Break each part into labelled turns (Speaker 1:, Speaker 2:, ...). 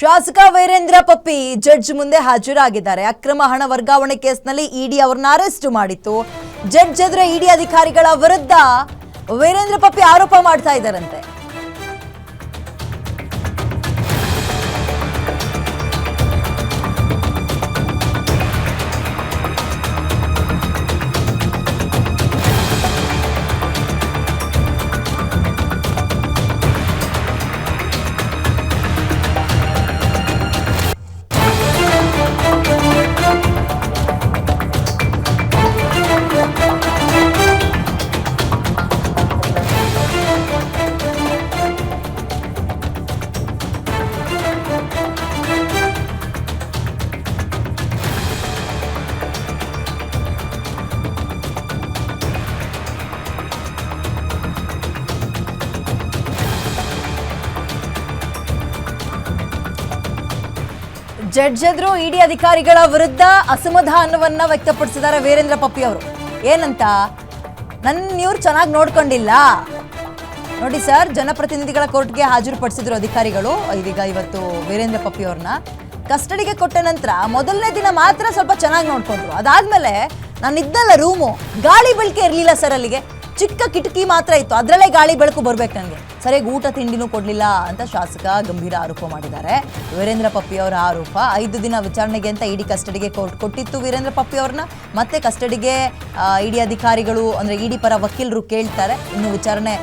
Speaker 1: ಶಾಸಕ ವೀರೇಂದ್ರ ಪಪ್ಪಿ ಜಡ್ಜ್ ಮುಂದೆ ಹಾಜರಾಗಿದ್ದಾರೆ. ಅಕ್ರಮ ಹಣ ವರ್ಗಾವಣೆ ಕೇಸ್ನಲ್ಲಿ ಇಡಿ ಅವರನ್ನು ಅರೆಸ್ಟ್ ಮಾಡಿತ್ತು. ಜಡ್ಜ್ ಎದುರು ಇಡಿ ಅಧಿಕಾರಿಗಳ ವಿರುದ್ಧ ವೀರೇಂದ್ರ ಪಪ್ಪಿ ಆರೋಪ ಮಾಡ್ತಾ ಇದ್ದಾರಂತೆ. ಜಡ್ಜ್ ಎದುರು ಇಡಿ ಅಧಿಕಾರಿಗಳ ವಿರುದ್ಧ ಅಸಮಾಧಾನವನ್ನ ವ್ಯಕ್ತಪಡಿಸಿದ್ದಾರೆ ವೀರೇಂದ್ರ ಪಪ್ಪಿ ಅವರು. ಏನಂತ, ನನ್ನ ಇವ್ರು ಚೆನ್ನಾಗಿ ನೋಡ್ಕೊಂಡಿಲ್ಲ ನೋಡಿ ಸರ್. ಜನಪ್ರತಿನಿಧಿಗಳ ಕೋರ್ಟ್ಗೆ ಹಾಜರುಪಡಿಸಿದ್ರು ಅಧಿಕಾರಿಗಳು. ಇದೀಗ ಇವತ್ತು ವೀರೇಂದ್ರ ಪಪ್ಪಿ ಅವ್ರನ್ನ ಕಸ್ಟಡಿಗೆ ಕೊಟ್ಟ ನಂತರ ಮೊದಲನೇ ದಿನ ಮಾತ್ರ ಸ್ವಲ್ಪ ಚೆನ್ನಾಗಿ ನೋಡ್ಕೊಂಡ್ರು. ಅದಾದ್ಮೇಲೆ ನಾನು ಇದ್ದಲ್ಲ ರೂಮು, ಗಾಳಿ ಬೆಳಕೆ ಇರಲಿಲ್ಲ ಸರ್. ಅಲ್ಲಿಗೆ ಚಿಕ್ಕ ಕಿಟಕಿ ಮಾತ್ರ ಇತ್ತು, ಅದರಲ್ಲೇ ಗಾಳಿ ಬೆಳಕು ಬರ್ಬೇಕು ನನಗೆ. ಸರಿಯಾಗಿ ಊಟ ತಿಂಡಿನೂ ಕೊಡಲಿಲ್ಲ ಅಂತ ಶಾಸಕ ಗಂಭೀರ ಆರೋಪ ಮಾಡಿದ್ದಾರೆ. ವೀರೇಂದ್ರ ಪಪ್ಪಿ ಅವರ ಆರೋಪ 5 ದಿನ ವಿಚಾರಣೆಗೆ ಅಂತ ಇಡಿ ಕಸ್ಟಡಿಗೆ ಕೋರ್ಟ್ ಕೊಟ್ಟಿತ್ತು ವೀರೇಂದ್ರ ಪಪ್ಪಿ ಅವ್ರನ್ನ. ಮತ್ತೆ ಕಸ್ಟಡಿಗೆ ಇಡಿ ಅಧಿಕಾರಿಗಳು ಅಂದರೆ ಇಡಿ ಪರ ವಕೀಲರು ಕೇಳ್ತಾರೆ. ಇನ್ನು ವಿಚಾರಣೆ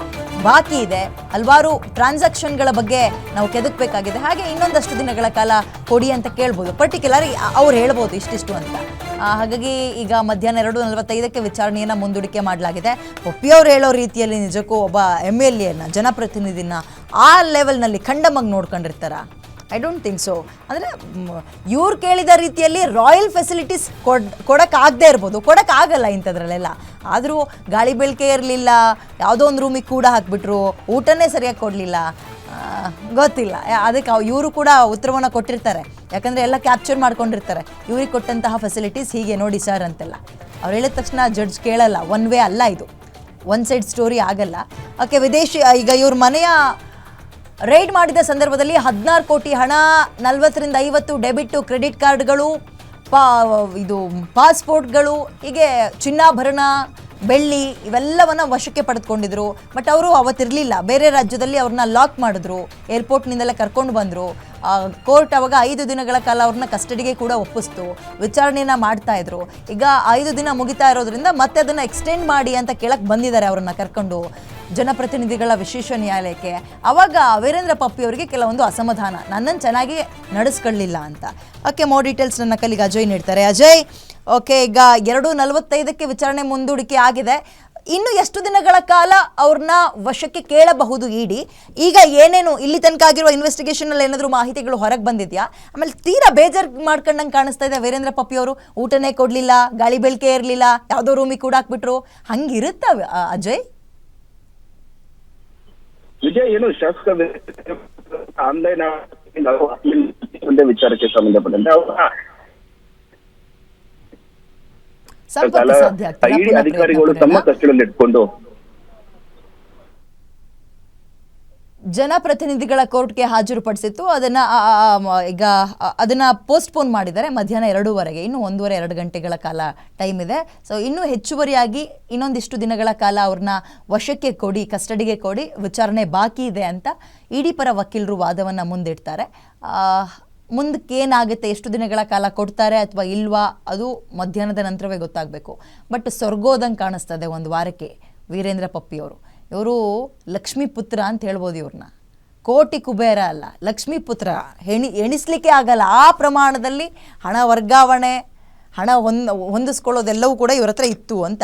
Speaker 1: ಬಾಕಿ ಇದೆ. ಹಲವಾರು ಟ್ರಾನ್ಸಾಕ್ಷನ್ಗಳ ಬಗ್ಗೆ ನಾವು ಕೆದಕಬೇಕಾಗಿದೆ. ಹಾಗೆ ಇನ್ನೊಂದಷ್ಟು ದಿನಗಳ ಕಾಲ ಕೊಡಿ ಅಂತ ಕೇಳ್ಬೋದು. ಪರ್ಟಿಕ್ಯುಲರ್ ಅವ್ರು ಹೇಳ್ಬೋದು ಇಷ್ಟಿಷ್ಟು ಅಂತ. ಹಾಗಾಗಿ ಈಗ ಮಧ್ಯಾಹ್ನ 2:45ಕ್ಕೆ ವಿಚಾರಣೆಯನ್ನು ಮುಂದೂಡಿಕೆ ಮಾಡಲಾಗಿದೆ. ಪಪ್ಪಿ ಅವ್ರು ಹೇಳೋ ರೀತಿಯಲ್ಲಿ ನಿಜಕ್ಕೂ ಒಬ್ಬ MLAನ ಜನಪ್ರತಿನಿಧಿನ ಆ ಲೆವೆಲ್ನಲ್ಲಿ ಖಂಡಮಾಗಿ ನೋಡ್ಕೊಂಡಿರ್ತಾರ? I don't think so. ಅಂದರೆ ಇವ್ರು ಕೇಳಿದ ರೀತಿಯಲ್ಲಿ ರಾಯಲ್ ಫೆಸಿಲಿಟೀಸ್ ಕೊಡೋಕ್ಕಾಗದೇ ಇರ್ಬೋದು, ಕೊಡೋಕ್ಕಾಗಲ್ಲ ಇಂಥದ್ರಲ್ಲೆಲ್ಲ. ಆದರೂ ಗಾಳಿ ಬೆಳಕೆ ಇರಲಿಲ್ಲ, ಯಾವುದೋ ಒಂದು ರೂಮಿಗೆ ಕೂಡ ಹಾಕಿಬಿಟ್ರು, ಊಟನೇ ಸರಿಯಾಗಿ ಕೊಡಲಿಲ್ಲ. ಗೊತ್ತಿಲ್ಲ, ಅದಕ್ಕೆ ಇವರು ಕೂಡ ಉತ್ತರವನ್ನು ಕೊಟ್ಟಿರ್ತಾರೆ. ಯಾಕಂದರೆ ಎಲ್ಲ ಕ್ಯಾಪ್ಚರ್ ಮಾಡ್ಕೊಂಡಿರ್ತಾರೆ. ಇವ್ರಿಗೆ ಕೊಟ್ಟಂತಹ ಫೆಸಿಲಿಟೀಸ್ ಹೀಗೆ ನೋಡಿ ಸರ್ ಅಂತೆಲ್ಲ. ಅವ್ರು ಹೇಳಿದ ತಕ್ಷಣ ಜಡ್ಜ್ ಕೇಳಲ್ಲ. ಒನ್ ವೇ ಅಲ್ಲ ಇದು, ಒನ್ ಸೈಡ್ ಸ್ಟೋರಿ ಆಗಲ್ಲ. ಓಕೆ, ವಿದೇಶಿ ಈಗ ಇವ್ರ ಮನೆಯ ರೈಡ್ ಮಾಡಿದ ಸಂದರ್ಭದಲ್ಲಿ 16 ಕೋಟಿ ಹಣ, 40ರಿಂದ 50 ಡೆಬಿಟ್ ಕ್ರೆಡಿಟ್ ಕಾರ್ಡ್ಗಳು, ಇದು ಪಾಸ್ಪೋರ್ಟ್ಗಳು, ಹೀಗೆ ಚಿನ್ನಾಭರಣ, ಬೆಳ್ಳಿ ಇವೆಲ್ಲವನ್ನ ವಶಕ್ಕೆ ಪಡೆದುಕೊಂಡಿದ್ರು. ಬಟ್ ಅವರು ಅವತ್ತಿರಲಿಲ್ಲ, ಬೇರೆ ರಾಜ್ಯದಲ್ಲಿ ಅವ್ರನ್ನ ಲಾಕ್ ಮಾಡಿದ್ರು, ಏರ್ಪೋರ್ಟ್ನಿಂದಲೇ ಕರ್ಕೊಂಡು ಬಂದರು. ಕೋರ್ಟ್ ಅವಾಗ 5 ದಿನಗಳ ಕಾಲ ಅವ್ರನ್ನ ಕಸ್ಟಡಿಗೆ ಕೂಡ ಒಪ್ಪಿಸ್ತು. ವಿಚಾರಣೆಯನ್ನು ಮಾಡ್ತಾ ಇದ್ರು. ಈಗ 5 ದಿನ ಮುಗಿತಾ ಇರೋದ್ರಿಂದ ಮತ್ತೆ ಅದನ್ನು ಎಕ್ಸ್ಟೆಂಡ್ ಮಾಡಿ ಅಂತ ಕೇಳಕ್ಕೆ ಬಂದಿದ್ದಾರೆ ಅವ್ರನ್ನ ಕರ್ಕೊಂಡು ಜನಪ್ರತಿನಿಧಿಗಳ ವಿಶೇಷ ನ್ಯಾಯಾಲಯಕ್ಕೆ. ಆವಾಗ ವೀರೇಂದ್ರ ಪಪ್ಪಿ ಅವರಿಗೆ ಕೆಲವೊಂದು ಅಸಮಾಧಾನ, ನನ್ನನ್ನು ಚೆನ್ನಾಗಿ ನಡೆಸ್ಕೊಳ್ಳಿಲ್ಲ ಅಂತ. ಓಕೆ, ಮೋರ್ ಡೀಟೇಲ್ಸ್ ನನ್ನ ಕಲಿಗೆ ಅಜಯ್ ನೀಡ್ತಾರೆ. ಅಜಯ್, ಓಕೆ, ಈಗ 2:45ಕ್ಕೆ ವಿಚಾರಣೆ ಮುಂದೂಡಿಕೆ ಆಗಿದೆ. ಇನ್ನು ಎಷ್ಟು ದಿನಗಳ ಕಾಲ ಅವ್ರನ್ನ ವಶಕ್ಕೆ ಕೇಳಬಹುದು ಇಡಿ? ಈಗ ಏನೇನು ಇಲ್ಲಿ ತನಕ ಆಗಿರುವ ಇನ್ವೆಸ್ಟಿಗೇಷನ್ ಅಲ್ಲಿ ಏನಾದರೂ ಮಾಹಿತಿಗಳು ಹೊರಗೆ ಬಂದಿದೆಯಾ? ಆಮೇಲೆ ತೀರಾ ಬೇಜಾರ್ ಮಾಡ್ಕೊಂಡಂಗೆ ಕಾಣಿಸ್ತಾ ಇದೆ ವೀರೇಂದ್ರ ಪಪ್ಪಿ ಅವರು. ಊಟನೇ ಕೊಡಲಿಲ್ಲ, ಗಾಳಿ ಬೆಳಕೆ ಇರಲಿಲ್ಲ, ಯಾವುದೋ ರೂಮಿಗೆ ಕೂಡ ಹಾಕ್ಬಿಟ್ರು, ಹಂಗಿರುತ್ತವೆ ಅಜಯ್?
Speaker 2: ವಿಜಯ್, ಏನು ಶಾಸಕ ಆನ್ಲೈನ್ ವಿಚಾರಕ್ಕೆ ಸಂಬಂಧಪಟ್ಟಂತೆ ಅಧಿಕಾರಿಗಳು ತಮ್ಮ ಕಸ್ಟಡಿಯಲ್ಲಿ ಇಟ್ಕೊಂಡು
Speaker 1: ಜನಪ್ರತಿನಿಧಿಗಳ ಕೋರ್ಟ್ಗೆ ಹಾಜರುಪಡಿಸಿತ್ತು. ಈಗ ಅದನ್ನ ಪೋಸ್ಟ್ಪೋನ್ ಮಾಡಿದ್ದಾರೆ ಮಧ್ಯಾಹ್ನ 2:00ವರೆಗೆ. ಇನ್ನು 1:30-2 ಗಂಟೆಗಳ ಕಾಲ ಟೈಮ್ ಇದೆ. ಸೊ ಇನ್ನೂ ಹೆಚ್ಚುವರಿಯಾಗಿ ಇನ್ನೊಂದಿಷ್ಟು ದಿನಗಳ ಕಾಲ ಅವ್ರನ್ನ ವಶಕ್ಕೆ ಕೊಡಿ, ಕಸ್ಟಡಿಗೆ ಕೊಡಿ, ವಿಚಾರಣೆ ಬಾಕಿ ಇದೆ ಅಂತ ಇಡಿ ಪರ ವಕೀಲರು ವಾದವನ್ನು ಮುಂದಿಡ್ತಾರೆ. ಮುಂದಕ್ಕೆ ಏನಾಗುತ್ತೆ, ಎಷ್ಟು ದಿನಗಳ ಕಾಲ ಕೊಡ್ತಾರೆ ಅಥವಾ ಇಲ್ವಾ, ಅದು ಮಧ್ಯಾಹ್ನದ ನಂತರವೇ ಗೊತ್ತಾಗಬೇಕು. ಬಟ್ ಸ್ವರ್ಗೋದಂಗೆ ಕಾಣಿಸ್ತದೆ ಒಂದು ವಾರಕ್ಕೆ ವೀರೇಂದ್ರ ಪಪ್ಪಿ ಅವರು. ಇವರು ಲಕ್ಷ್ಮೀ ಪುತ್ರ ಅಂತ ಹೇಳ್ಬೋದು ಇವ್ರನ್ನ. ಕೋಟಿ ಕುಬೇರ ಅಲ್ಲ, ಲಕ್ಷ್ಮೀ ಪುತ್ರ. ಎಣಿಸ್ಲಿಕ್ಕೆ ಆಗಲ್ಲ ಆ ಪ್ರಮಾಣದಲ್ಲಿ ಹಣ ವರ್ಗಾವಣೆ, ಹಣ ಹೊಂದಿಸ್ಕೊಳ್ಳೋದೆಲ್ಲವೂ ಕೂಡ ಇವ್ರ ಹತ್ರ ಇತ್ತು ಅಂತ.